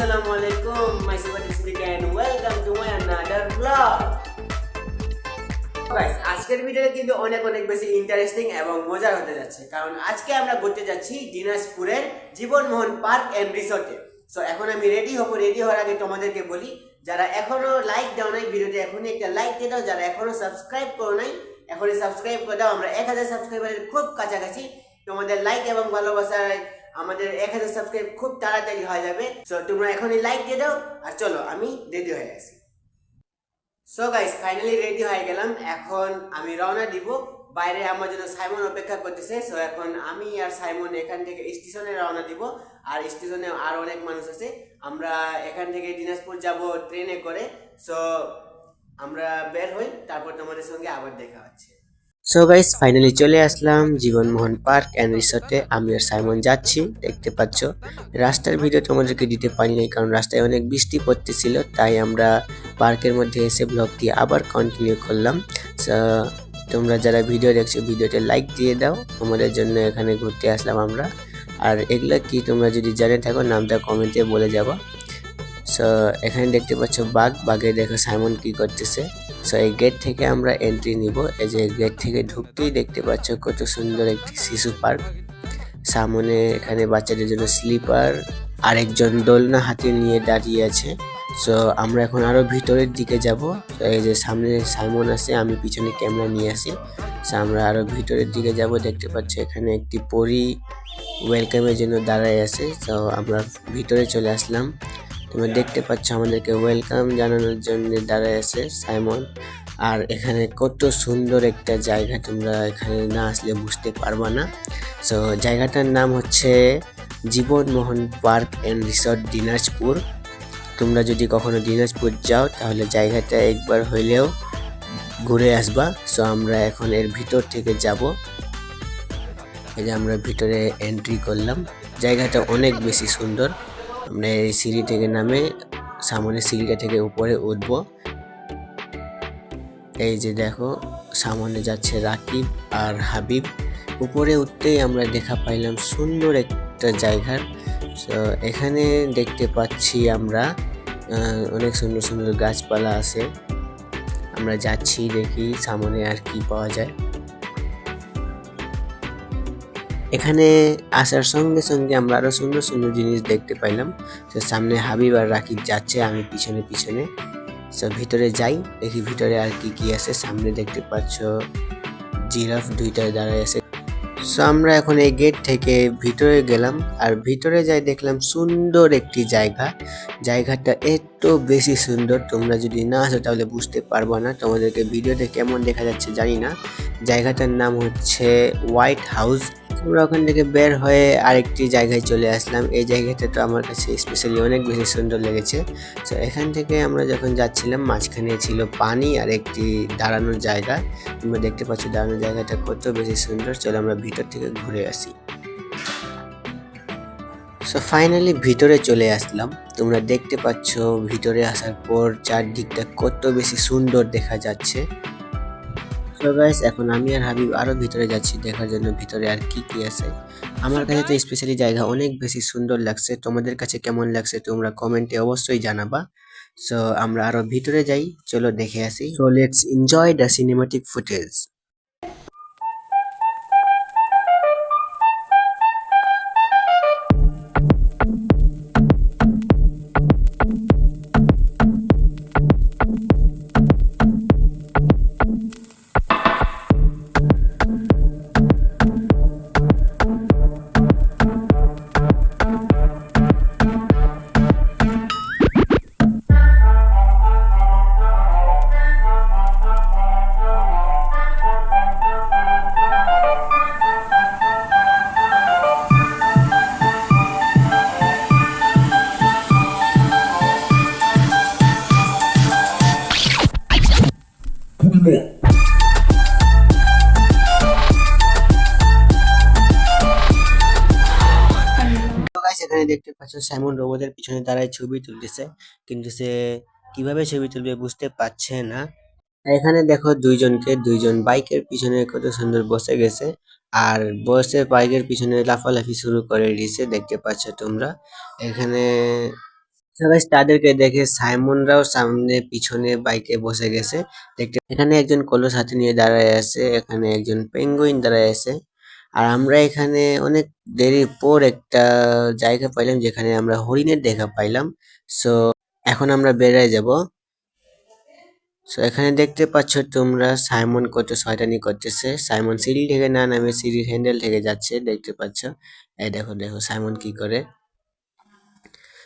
Assalamualaikum, my super Siddiq and welcome to my another vlog. Guys, আজকের ভিডিওটা কিন্তু অনেক অনেক বেশি ইন্টারেস্টিং এবং মজার হতে যাচ্ছে, কারণ আজকে আমরা ঘুরতে যাচ্ছি দিনাজপুরের জীবনমোহন পার্ক এন্ড রিসোর্টে। সো এখন আমি রেডি হওয়ার আগে তোমাদেরকে বলি, যারা এখনো লাইক দাও নাই ভিডিওতে এখনই একটা লাইক দিয়ে দাও, যারা এখনো সাবস্ক্রাইব করো নাই এখনই সাবস্ক্রাইব করে দাও। আমরা 1000 সাবস্ক্রাইবারের খুব কাছাকাছি। তোমাদের লাইক এবং ভালোবাসায় আমাদের 1000 সাবস্ক্রাইব খুব তাড়াতাড়ি হয়ে যাবে। সো তোমরা এখনই লাইক দিয়ে দাও, আর চলো আমি রেডি হয়ে গেছি। সো গাইস, ফাইনালি রেডি হয়ে গেলাম। এখন আমি রওনা দিব। বাইরে আমার জন্য সাইমন অপেক্ষা করতেছে। সো এখন আমি আর সাইমন এখান থেকে স্টেশনে রওনা দিব, আর স্টেশনে আর অনেক মানুষ আছে। আমরা এখান থেকে দিনাজপুর যাব ট্রেনে করে। সো আমরা বের হই, তারপর তোমাদের সঙ্গে আবার দেখা হচ্ছে। সো গাইস, ফাইনালি চলে আসলাম জীবনমোহন পার্ক অ্যান্ড রিসোর্টে। আমি আর সাইমন যাচ্ছি। দেখতে পাচ্ছ রাস্তার ভিডিও তোমাদেরকে দিতে পারি নাই, কারণ রাস্তায় অনেক বৃষ্টি পড়তেছিল, তাই আমরা পার্কের মধ্যে এসে ব্লগটি আবার কন্টিনিউ করলাম। তোমরা যারা ভিডিও দেখছো ভিডিওতে লাইক দিয়ে দাও, তোমাদের জন্য এখানে ঘুরতে আসলাম আমরা। আর এগুলা কি তোমরা যদি জানে থাকো নামটা কমেন্টে বলে যাবো। সো এখানে দেখতে পাচ্ছ বাঘে দেখো সাইমন কি করতেছে। সো এই গেট থেকে আমরা এন্ট্রি নিব। এই যে গেট থেকে ঢুকতেই দেখতে পাচ্ছ কত সুন্দর একটি শিশু পার্ক। সামনে এখানে বাচ্চাদের জন্য স্লিপার, আরেকজন দোলনা হাতে নিয়ে দাঁড়িয়ে আছে। সো আমরা এখন আরো ভিতরের দিকে যাব। এই যে সামনে সাইমন আছে, আমি পিছনে ক্যামেরা নিয়ে আসি। সো আমরা আরো ভিতরের দিকে যাব। দেখতে পাচ্ছ এখানে একটি পরী ওয়েলকামের জন্য দাঁড়ায় আছে। তো আমরা ভিতরে চলে আসলাম। তোমরা দেখতে পাচ্ছ আমাদেরকে ওয়েলকাম জানানোর জন্য দাঁড়ায় আছে সাইমন। আর এখানে কত সুন্দর একটা জায়গা, তোমরা এখানে না আসলে বুঝতে পারবা না। সো জায়গাটার নাম হচ্ছে জীবনমোহন পার্ক অ্যান্ড রিসোর্ট দিনাজপুর। তোমরা যদি কখনো দিনাজপুর যাও তাহলে জায়গাটা একবার হইলেও ঘুরে আসবা। সো আমরা এখন এর ভিতর থেকে যাব। এই যে আমরা ভিতরে এন্ট্রি করলাম। জায়গাটা অনেক বেশি সুন্দর। আমরা এই সিঁড়ি থেকে নামে সামনে সিঁড়িটা থেকে উপরে উঠবো। এই যে দেখো সামনে যাচ্ছে রাকিব আর হাবিব। উপরে উঠতেই আমরা দেখা পাইলাম সুন্দর একটা জায়গার। তো এখানে দেখতে পাচ্ছি আমরা অনেক সুন্দর সুন্দর গাছপালা আছে। আমরা যাচ্ছি, দেখি সামনে আর কি পাওয়া যায়। এখানে আসার সঙ্গে সঙ্গে আমরা আরো সুন্দর সুন্দর জিনিস দেখতে পাইলাম। তো সামনে হাবিব আর রাকিব যাচ্ছে, আমি পিছনে পিছনে। সো ভিতরে যাই, দেখি ভিতরে আর কি কি আছে। সামনে দেখতে পাচ্ছ জিরাফ দুইটা দাঁড়ায় আছে। সো আমরা এখন এই গেট থেকে ভিতরে গেলাম, আর ভিতরে যাই দেখলাম সুন্দর একটি জায়গা। জায়গাটা এত বেশি সুন্দর, তোমরা যদি না আসো তাহলে বুঝতে পারবো না। তোমাদেরকে ভিডিওতে কেমন দেখা যাচ্ছে জানি না। জায়গাটার নাম হচ্ছে হোয়াইট হাউস। আমরা ওখান থেকে বের হয়ে আরেকটি জায়গায় চলে আসলাম। এই জায়গাটা তো আমার কাছে স্পেশালি অনেক বেশি সুন্দর লেগেছে। তো এখান থেকে আমরা যখন যাচ্ছিলাম মাঝখানে ছিল পানি আর একটি দাঁড়ানোর জায়গা। তোমরা দেখতে পাচ্ছ দাঁড়ানোর জায়গাটা কত বেশি সুন্দর। চলো আমরা ভিতর থেকে ঘুরে আসি। সো ফাইনালি ভিতরে চলে আসলাম। তোমরা দেখতে পাচ্ছ ভিতরে আসার পর চারদিকটা কত বেশি সুন্দর দেখা যাচ্ছে। সো গাইস, এখন আমি আর হাবিব আরো ভিতরে যাচ্ছি দেখার জন্য ভিতরে আর কি কি আছে। আমার কাছে তো স্পেশালি জায়গা অনেক বেশি সুন্দর লাগছে। তোমাদের কাছে কেমন লাগছে তোমরা কমেন্টে অবশ্যই জানাবা। সো আমরা আরো ভিতরে যাই, চলো দেখে আসি। So let's enjoy the cinematic footage. এখানে দেখতে পাচ্ছ সাইমন রোবটের পিছনে দাঁড়ায় ছবি তুলতেছে, কিন্তু সে কিভাবে ছবি তুলবে বুঝতে পারছে না। এখানে দেখো দুইজন বাইকের পিছনে কত সুন্দর বসে গেছে, আর বসে বাইকের পিছনে লাফালাফি শুরু করে দিয়েছে। দেখতে পাচ্ছ তোমরা এখানে So guys, তাদেরকে দেখে সাইমনরাও সামনে পিছনে বাইকে বসে গেছে। দেখতে এখানে একজন কলস হাতে নিয়ে দাঁড়ায় আছে, এখানে একজন পেঙ্গুইন দাঁড়ায় আছে। আর আমরা এখানে অনেক দেরি পর একটা জায়গা পাইলাম যেখানে আমরা হরিণের দেখা পাইলাম। সো এখন আমরা বেড়ায় যাব। সো এখানে দেখতে পাচ্ছ তোমরা সাইমন কত শয়তানি করতেছে। সাইমন সিঁড়ি থেকে না নামে সিঁড়ির হ্যান্ডেল থেকে যাচ্ছে, দেখতে পাচ্ছ। এই দেখো দেখো সাইমন কি করে।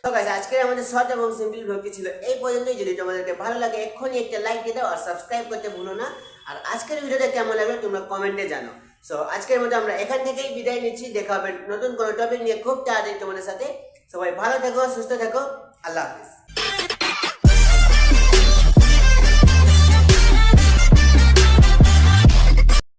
তো গাইস, আজকের আমাদের শর্ট এবং সিম্পল ভিডিওটি ছিল এই পর্যন্তই। যদি তোমাদেরকে ভালো লাগে এক্ষুনি একটা লাইক দিয়ে দাও আর সাবস্ক্রাইব করতে ভুলো না। আর আজকের ভিডিওটা কেমন লাগলো তোমরা কমেন্টে জানো। সো আজকের মতো আমরা এখান থেকেই বিদায় নিচ্ছি। দেখা হবে নতুন কোনো টপিক নিয়ে খুব তাড়াতাড়ি তোমাদের সাথে। সবাই ভালো থেকো, সুস্থ থেকো। আল্লাহ হাফিজ।